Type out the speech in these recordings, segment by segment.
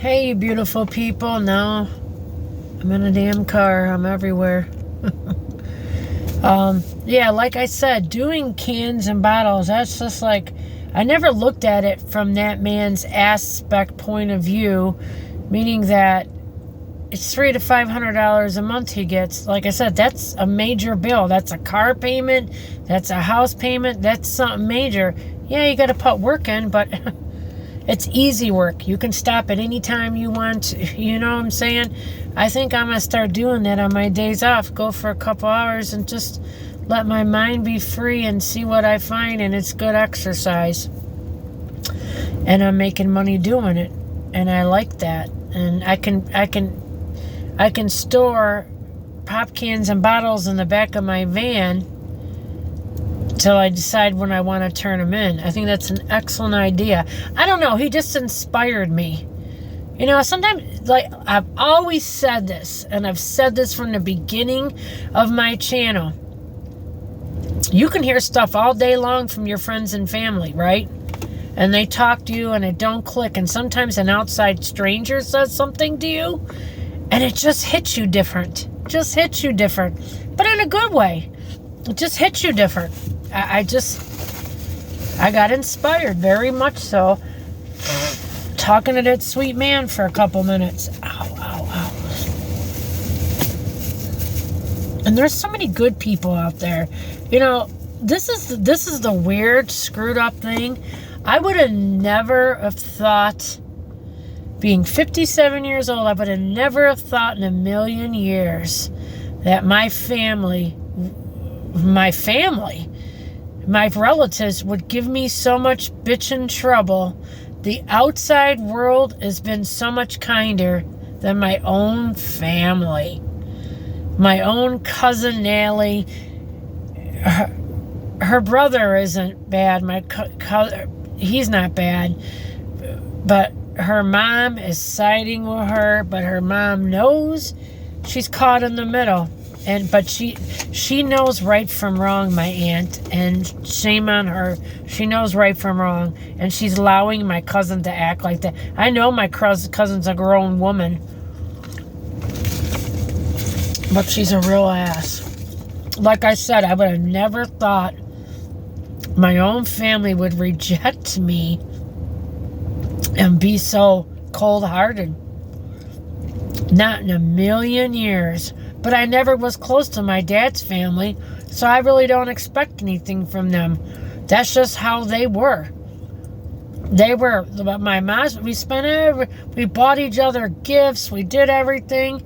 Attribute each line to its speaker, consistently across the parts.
Speaker 1: Hey, you beautiful people. Now I'm in a damn car. I'm everywhere. Yeah, like I said, doing cans and bottles, that's just like, I never looked at it from that man's aspect point of view, meaning that it's $300 to $500 a month he gets. Like I said, that's a major bill. That's a car payment. That's a house payment. That's something major. Yeah, you got to put work in, but it's easy work. You can stop at any time you want. You know what I'm saying? I think I'm going to start doing that on my days off. Go for a couple hours and just let my mind be free and see what I find. And it's good exercise. And I'm making money doing it. And I like that. And I can store pop cans and bottles in the back of my van till I decide when I want to turn them in. I think that's an excellent idea. I don't know. He just inspired me. You know, sometimes, like, I've always said this, and I've said this from the beginning of my channel. You can hear stuff all day long from your friends and family, right? And they talk to you and it don't click. And sometimes an outside stranger says something to you and it just hits you different. Just hits you different. But in a good way. It just hits you different. I got inspired, very much so. Talking to that sweet man for a couple minutes. Ow, ow, ow. And there's so many good people out there. You know, this is the weird, screwed up thing. I would have never have thought, being 57 years old, I would have never have thought in a million years that my family, my relatives would give me so much bitchin' trouble. The outside world has been so much kinder than my own family. My own cousin Nally, her brother isn't bad. He's not bad. But her mom is siding with her, but her mom knows she's caught in the middle. But she knows right from wrong, my aunt, and shame on her. She knows right from wrong, and she's allowing my cousin to act like that. I know my cousin's a grown woman, but she's a real ass. Like I said, I would have never thought my own family would reject me and be so cold-hearted. Not in a million years. But I never was close to my dad's family, so I really don't expect anything from them. That's just how they were. My mom's, we bought each other gifts, we did everything.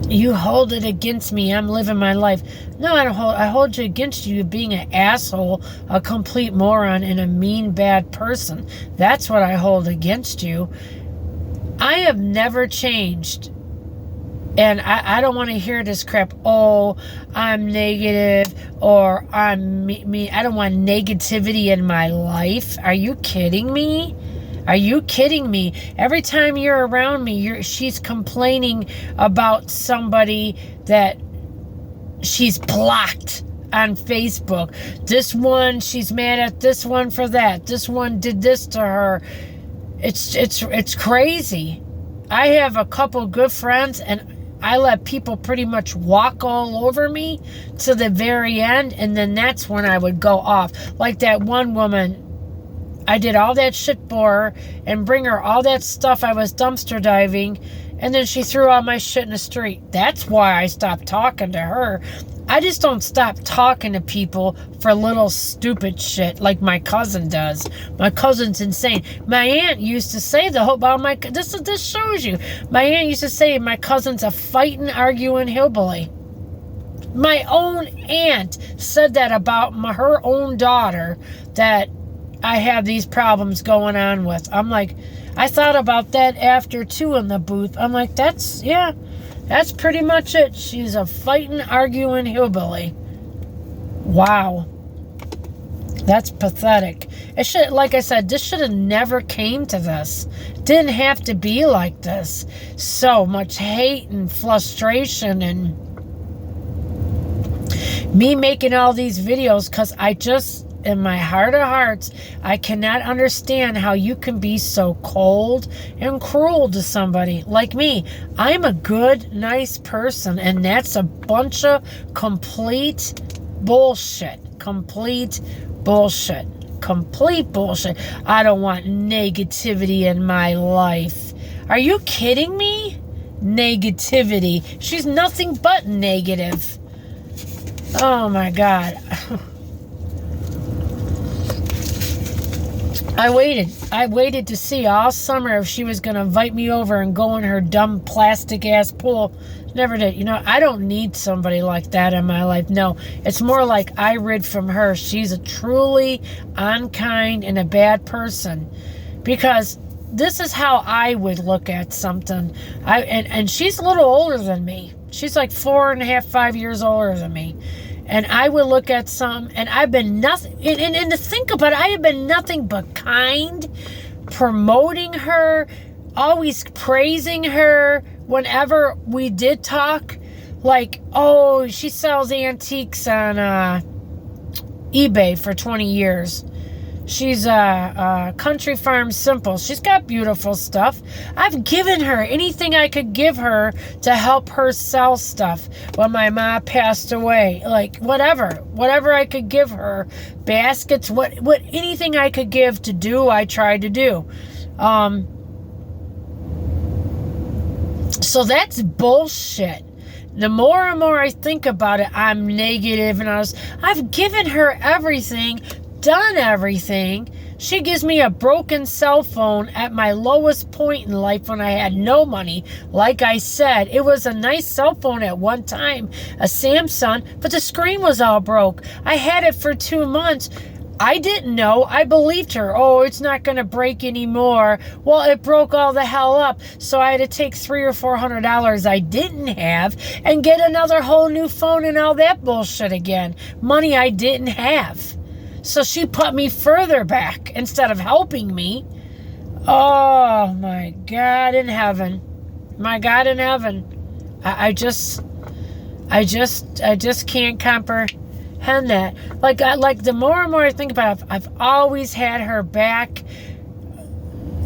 Speaker 1: You hold it against me, I'm living my life. No, I hold you against you being an asshole, a complete moron, and a mean, bad person. That's what I hold against you. I have never changed. And I don't want to hear this crap. Oh, I'm negative, or I'm me. I don't want negativity in my life. Are you kidding me? Are you kidding me? Every time you're around me, she's complaining about somebody that she's blocked on Facebook. This one, she's mad at this one for that. This one did this to her. It's crazy. I have a couple good friends, and I let people pretty much walk all over me to the very end, and then that's when I would go off. Like that one woman, I did all that shit for her and bring her all that stuff I was dumpster diving, and then she threw all my shit in the street. That's why I stopped talking to her. I just don't stop talking to people for little stupid shit like my cousin does. My cousin's insane. My aunt used to say this shows you. My aunt used to say my cousin's a fighting, arguing hillbilly. My own aunt said that about her own daughter, that I have these problems going on with. I'm like, I thought about that after too in the booth. I'm like, that's pretty much it. She's a fighting, arguing hillbilly. Wow. That's pathetic. Like I said, this should have never came to this. Didn't have to be like this. So much hate and frustration and me making all these videos because I just in my heart of hearts, I cannot understand how you can be so cold and cruel to somebody like me. I'm a good, nice person, and that's a bunch of complete bullshit. Complete bullshit. Complete bullshit. I don't want negativity in my life. Are you kidding me? Negativity. She's nothing but negative. Oh my God. I waited to see all summer if she was going to invite me over and go in her dumb plastic ass pool. Never did. You know, I don't need somebody like that in my life. No, it's more like I read from her. She's a truly unkind and a bad person, because this is how I would look at something. And she's a little older than me. She's like 4.5, 5 years older than me. And I would look at some, and I've been nothing, and to think about it, I have been nothing but kind, promoting her, always praising her whenever we did talk. Like, oh, she sells antiques on eBay for 20 years. She's Country Farm Simple. She's got beautiful stuff. I've given her anything I could give her to help her sell stuff when my mom passed away. Like, whatever I could give her, baskets, what anything I could give to do, I tried to do. So that's bullshit. The more and more I think about it, I'm negative, and I've given her everything, done everything. She gives me a broken cell phone at my lowest point in life when I had no money. Like I said, it was a nice cell phone at one time, a Samsung, but the screen was all broke. I had it for 2 months. I didn't know. I believed her. Oh, it's not going to break anymore. Well, it broke all the hell up. So I had to take $300 or $400 I didn't have and get another whole new phone and all that bullshit again. Money I didn't have. So she put me further back instead of helping me. Oh, my God in heaven. My God in heaven. I just can't comprehend that. Like the more and more I think about it, I've always had her back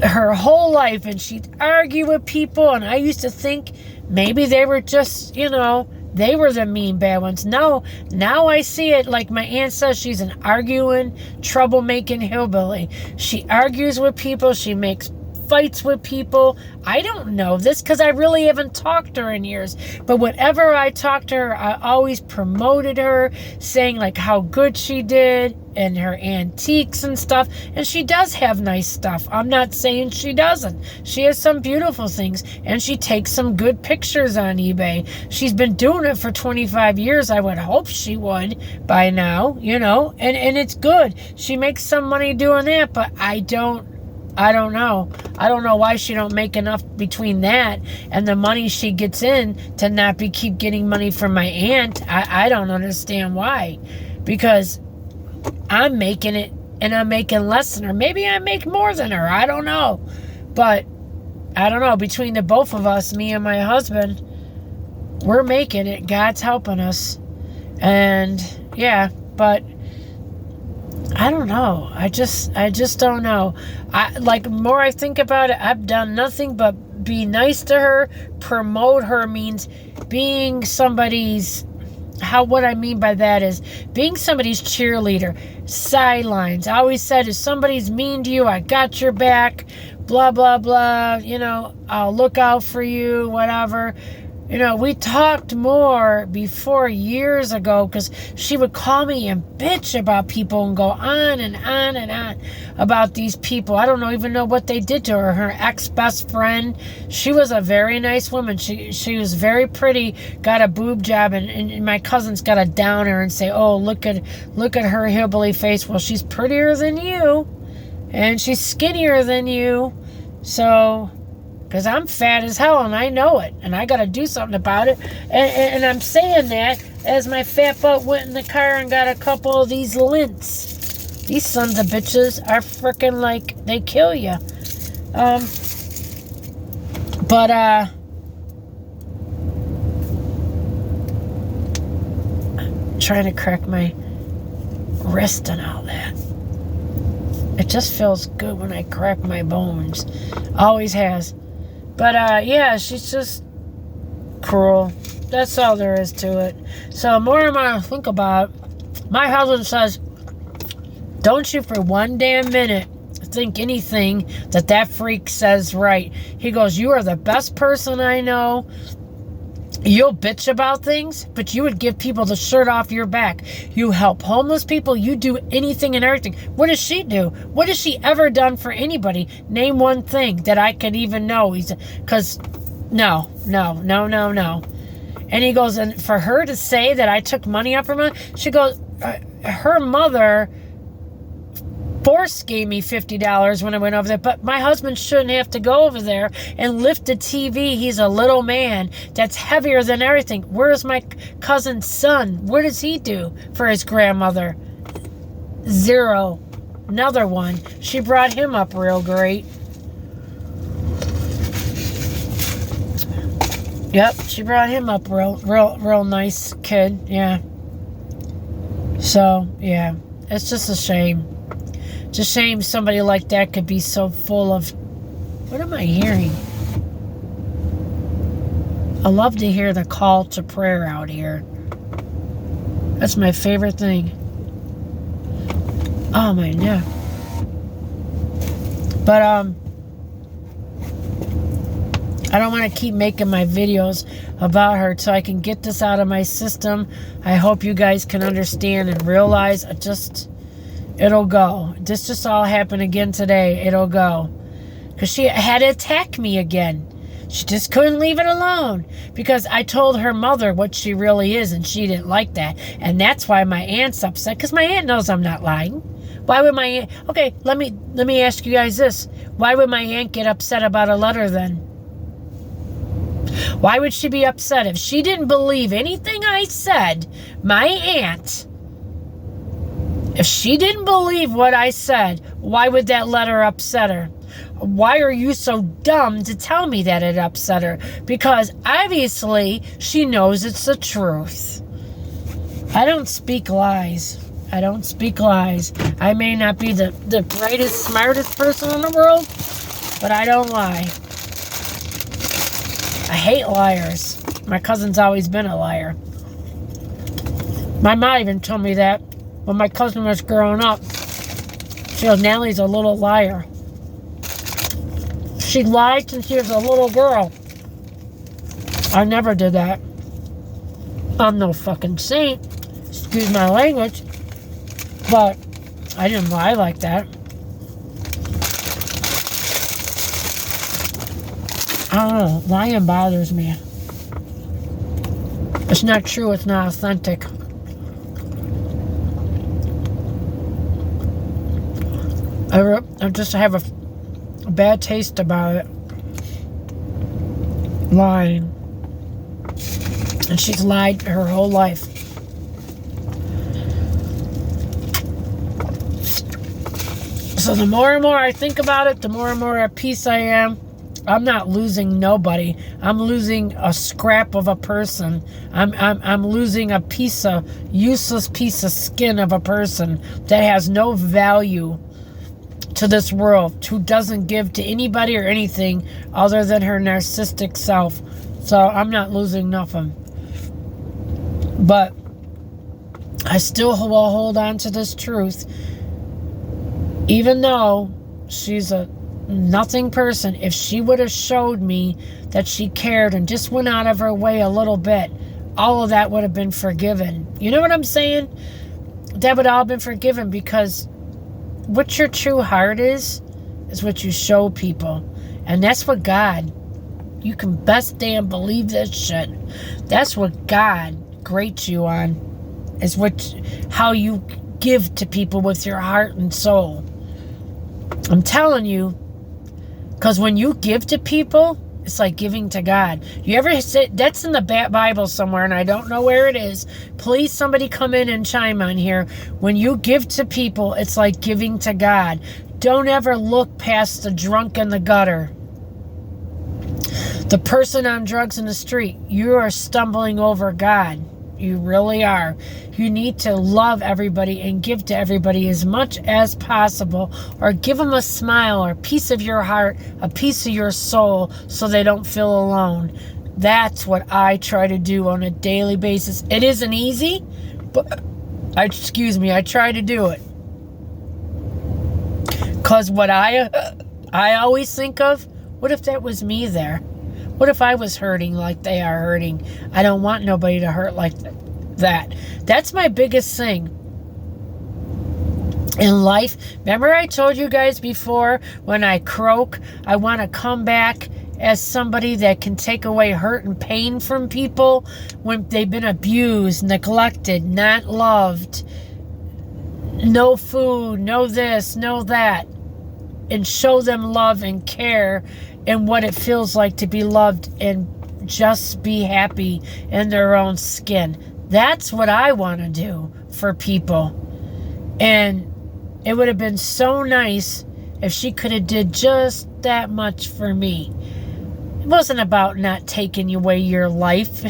Speaker 1: her whole life, and she'd argue with people, and I used to think maybe they were just, they were the mean bad ones. No, now I see it like my aunt says, she's an arguing, troublemaking hillbilly. She argues with people. She makes fights with people. I don't know this because I really haven't talked to her in years. But whenever I talked to her, I always promoted her, saying like how good she did and her antiques and stuff. And she does have nice stuff. I'm not saying she doesn't. She has some beautiful things, and she takes some good pictures on eBay. She's been doing it for 25 years. I would hope she would by now, and it's good. She makes some money doing that, but I don't know. I don't know why she don't make enough between that and the money she gets in to not keep getting money from my aunt. I don't understand why. Because I'm making it and I'm making less than her. Maybe I make more than her. I don't know. But I don't know. Between the both of us, me and my husband, we're making it. God's helping us. And yeah, but I don't know. I just don't know. More I think about it, I've done nothing but be nice to her. Promote her means being somebody's, what I mean by that is being somebody's cheerleader. Sidelines. I always said, if somebody's mean to you, I got your back. Blah, blah, blah. I'll look out for you, whatever. We talked more before years ago because she would call me and bitch about people and go on and on and on about these people. I don't even know what they did to her. Her ex-best friend, she was a very nice woman. She was very pretty, got a boob job, and my cousin's got to down her and say, oh, look at her hillbilly face. Well, she's prettier than you, and she's skinnier than you, so... Because I'm fat as hell, and I know it. And I got to do something about it. And I'm saying that as my fat butt went in the car and got a couple of these lints. These sons of bitches are freaking like, they kill you. I'm trying to crack my resting all that. It just feels good when I crack my bones. Always has. But, yeah, she's just cruel. That's all there is to it. So, more and more I think about it, my husband says, don't you for one damn minute think anything that freak says right. He goes, you are the best person I know. You'll bitch about things, but you would give people the shirt off your back. You help homeless people. You do anything and everything. What does she do? What has she ever done for anybody? Name one thing that I could even know. Because no. And he goes, and for her to say that I took money off her mother, she goes, her mother gave me $50 when I went over there, but my husband shouldn't have to go over there and lift a TV. He's a little man that's heavier than everything. Where's my cousin's son? What does he do for his grandmother? Zero. Another one. She brought him up real great. Yep, she brought him up real nice kid. Yeah. So, yeah. It's just a shame. It's a shame somebody like that could be so full of... What am I hearing? I love to hear the call to prayer out here. That's my favorite thing. Oh, my neck. But, I don't want to keep making my videos about her so I can get this out of my system. I hope you guys can understand and realize it'll go. This just all happened again today. It'll go. Because she had to attack me again. She just couldn't leave it alone. Because I told her mother what she really is, and she didn't like that. And that's why my aunt's upset. Because my aunt knows I'm not lying. Why would my aunt... Okay, let me ask you guys this. Why would my aunt get upset about a letter then? Why would she be upset? If she didn't believe anything I said, my aunt... If she didn't believe what I said, why would that letter upset her? Why are you so dumb to tell me that it upset her? Because obviously she knows it's the truth. I don't speak lies. I don't speak lies. I may not be the brightest, smartest person in the world, but I don't lie. I hate liars. My cousin's always been a liar. My mom even told me that. When my cousin was growing up, she goes, Natalie's a little liar. She lied since she was a little girl. I never did that. I'm no fucking saint. Excuse my language. But I didn't lie like that. I don't know. Lying bothers me. It's not true. It's not authentic. I just have a bad taste about it. Lying. And she's lied her whole life. So the more and more I think about it, the more and more at peace I am. I'm not losing nobody. I'm losing a scrap of a person. I'm losing a useless piece of skin of a person that has no value to this world, who doesn't give to anybody or anything other than her narcissistic self. So I'm not losing nothing. But I still will hold on to this truth. Even though she's a nothing person, if she would have showed me that she cared and just went out of her way a little bit, all of that would have been forgiven. You know what I'm saying? That would all have been forgiven, because what your true heart is what you show people. And that's what God, you can best damn believe this shit. That's what God grates you on, is how you give to people with your heart and soul. I'm telling you, because when you give to people, it's like giving to God. You ever say, that's in the Bible somewhere, and I don't know where it is. Please, somebody come in and chime on here. When you give to people, it's like giving to God. Don't ever look past the drunk in the gutter. The person on drugs in the street. You are stumbling over God. You really are. You need to love everybody and give to everybody as much as possible, or give them a smile or a piece of your heart, a piece of your soul, so they don't feel alone. That's what I try to do on a daily basis. It isn't easy, but I try to do it. Because what I always think of, what if that was me there? What if I was hurting like they are hurting? I don't want nobody to hurt like that. That's my biggest thing in life. Remember I told you guys before, when I croak, I want to come back as somebody that can take away hurt and pain from people when they've been abused, neglected, not loved, no food, no this, no that, and show them love and care and what it feels like to be loved and just be happy in their own skin. That's what I want to do for people. And it would have been so nice if she could have did just that much for me. It wasn't about not taking away your life.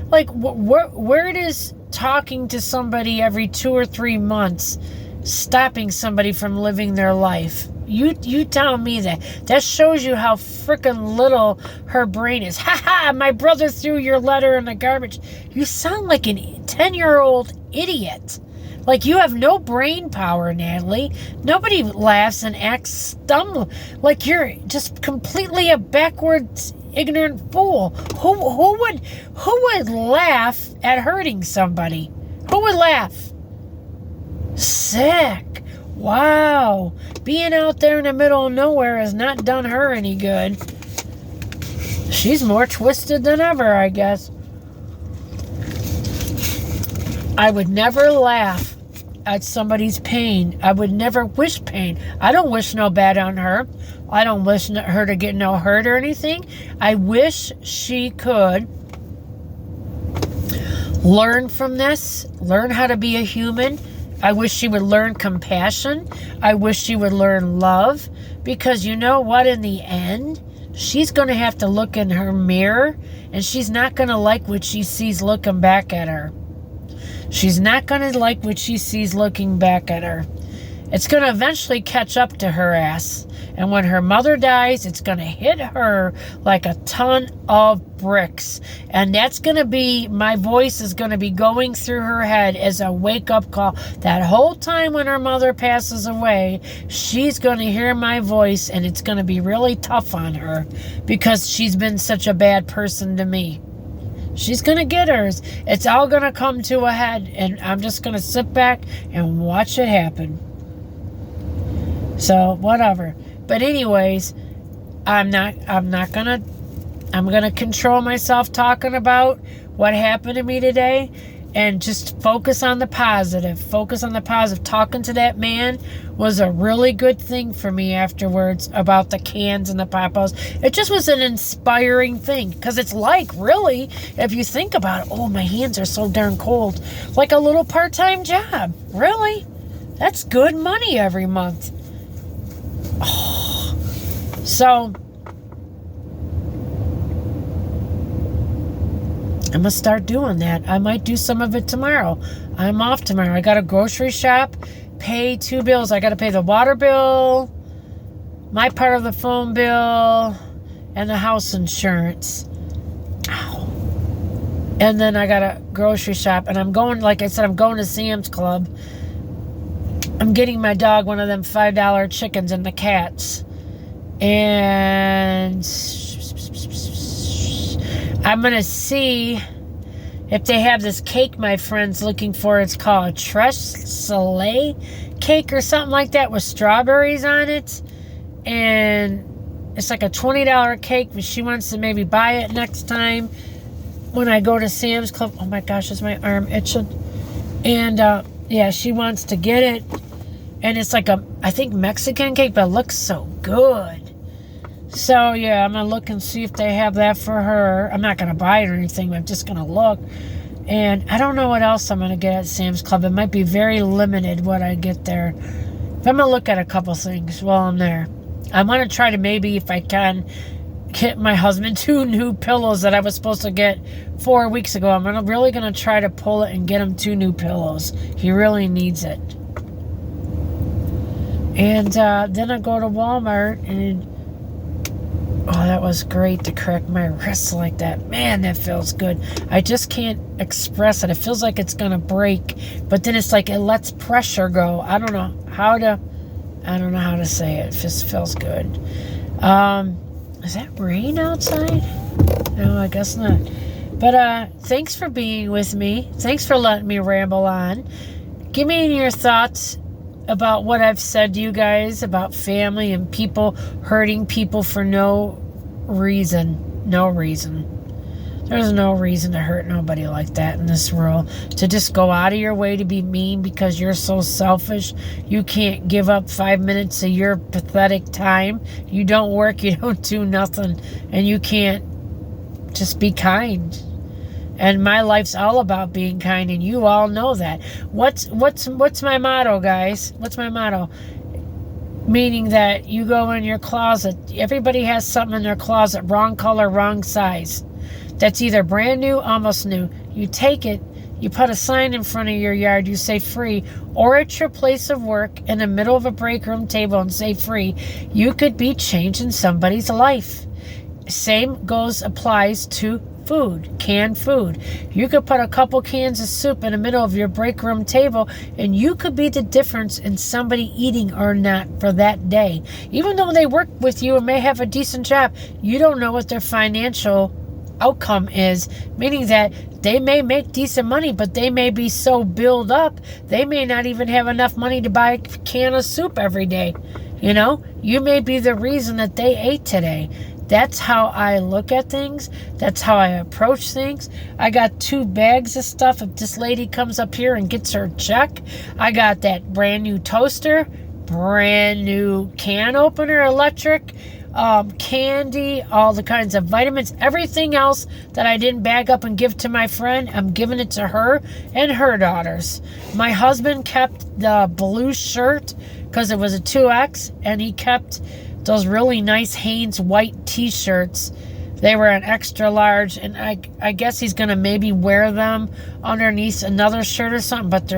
Speaker 1: Like, where does talking to somebody every 2 or 3 months stopping somebody from living their life? You tell me that. That shows you how freaking little her brain is. Ha ha! My brother threw your letter in the garbage. You sound like a 10-year-old idiot. Like you have no brain power, Natalie. Nobody laughs and acts dumb. Like you're just completely a backwards, ignorant fool. Who would laugh at hurting somebody? Who would laugh? Sick. Wow. Being out there in the middle of nowhere has not done her any good. She's more twisted than ever, I guess. I would never laugh at somebody's pain. I would never wish pain. I don't wish no bad on her. I don't wish her to get no hurt or anything. I wish she could learn from this, learn how to be a human. I wish she would learn compassion. I wish she would learn love. Because you know what? In the end, she's going to have to look in her mirror, and she's not going to like what she sees looking back at her. She's not going to like what she sees looking back at her. It's going to eventually catch up to her ass. And when her mother dies, it's going to hit her like a ton of bricks. And that's going to be, my voice is going to be going through her head as a wake-up call. That whole time when her mother passes away, she's going to hear my voice, and it's going to be really tough on her because she's been such a bad person to me. She's going to get hers. It's all going to come to a head, and I'm just going to sit back and watch it happen. So, whatever. But anyways, I'm gonna control myself talking about what happened to me today and just focus on the positive. Focus on the positive. Talking to that man was a really good thing for me afterwards about the cans and the Pop-Os. It just was an inspiring thing because it's like, really, if you think about it, oh, my hands are so darn cold. Like a little part-time job. Really? That's good money every month. Oh. So I'm going to start doing that. I might do some of it tomorrow. I'm off tomorrow. I got a grocery shop, pay 2 bills. I got to pay the water bill, my part of the phone bill, and the house insurance. Ow. And then I got a grocery shop, and I'm going, like I said, I'm going to Sam's Club. I'm getting my dog one of them $5 chickens and the cats. And I'm going to see if they have this cake my friend's looking for. It's called Tres Soleil cake or something like that with strawberries on it. And it's like a $20 cake, but she wants to maybe buy it next time when I go to Sam's Club. Oh my gosh, is my arm itching? And yeah, she wants to get it. And it's like a, I think, Mexican cake, but it looks so good. So, yeah, I'm going to look and see if they have that for her. I'm not going to buy it or anything, but I'm just going to look. And I don't know what else I'm going to get at Sam's Club. It might be very limited what I get there. But I'm going to look at a couple things while I'm there. I want to try to maybe, if I can, get my husband 2 new pillows that I was supposed to get 4 weeks ago. I'm really going to try to pull it and get him 2 new pillows. He really needs it. And then I go to Walmart, and oh, that was great to crack my wrist like that. Man, that feels good. I just can't express it. It feels like it's going to break, but then it's like it lets pressure go. I don't know how to say it. It just feels good. Is that rain outside? No, I guess not. But thanks for being with me. Thanks for letting me ramble on. Give me your thoughts about what I've said to you guys about family and people hurting people for no reason. No reason. There's no reason to hurt nobody like that in this world. To just go out of your way to be mean because you're so selfish. You can't give up 5 minutes of your pathetic time. You don't work, you don't do nothing, and you can't just be kind. And my life's all about being kind, and you all know that. What's my motto, guys? What's my motto? Meaning that you go in your closet. Everybody has something in their closet, wrong color, wrong size. That's either brand new, almost new. You take it, you put a sign in front of your yard, you say free, or at your place of work in the middle of a break room table and say free. You could be changing somebody's life. Same applies to food, canned food. You could put a couple cans of soup in the middle of your break room table, and you could be the difference in somebody eating or not for that day. Even though they work with you and may have a decent job, you don't know what their financial outcome is, meaning that they may make decent money, but they may be so built up, they may not even have enough money to buy a can of soup every day. You know, you may be the reason that they ate today. That's how I look at things. That's how I approach things. I got 2 bags of stuff. If this lady comes up here and gets her check, I got that brand new toaster, brand new can opener, electric, candy, all the kinds of vitamins, everything else that I didn't bag up and give to my friend, I'm giving it to her and her daughters. My husband kept the blue shirt because it was a 2X, and he kept those really nice Hanes white t-shirts. They were an extra large, and I guess he's gonna maybe wear them underneath another shirt or something, but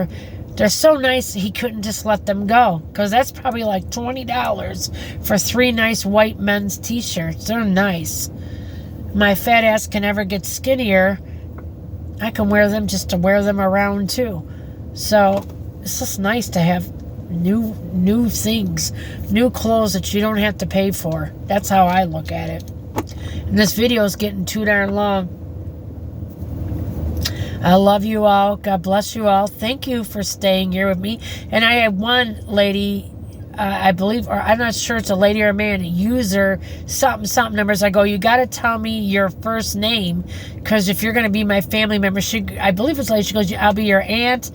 Speaker 1: they're so nice he couldn't just let them go, because that's probably like $20 for 3 nice white men's t-shirts. They're nice. My fat ass can never get skinnier. I can wear them just to wear them around too. So it's just nice to have new things, new clothes that you don't have to pay for. That's how I look at it. And this video is getting too darn long. I love you all. God bless you all. Thank you for staying here with me. And I had one lady, I believe, or I'm not sure it's a lady or a man, a user, something numbers. I go, you got to tell me your first name, because if you're going to be my family member, I believe it's lady, she goes, I'll be your aunt,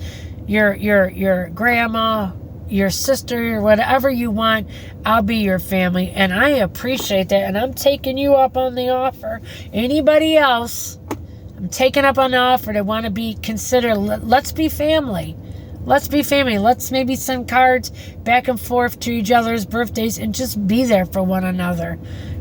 Speaker 1: your grandma, your sister, whatever you want, I'll be your family. And I appreciate that, and I'm taking you up on the offer. Anybody else, I'm taking up on the offer to want to be considered. Let's be family. Let's be family. Let's maybe send cards back and forth to each other's birthdays and just be there for one another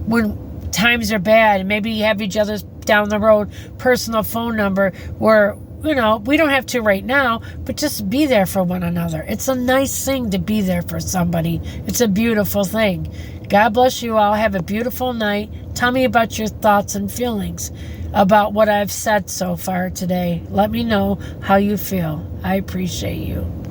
Speaker 1: when times are bad, and maybe have each other's down the road personal phone number where, you know, we don't have to right now, but just be there for one another. It's a nice thing to be there for somebody. It's a beautiful thing. God bless you all. Have a beautiful night. Tell me about your thoughts and feelings about what I've said so far today. Let me know how you feel. I appreciate you.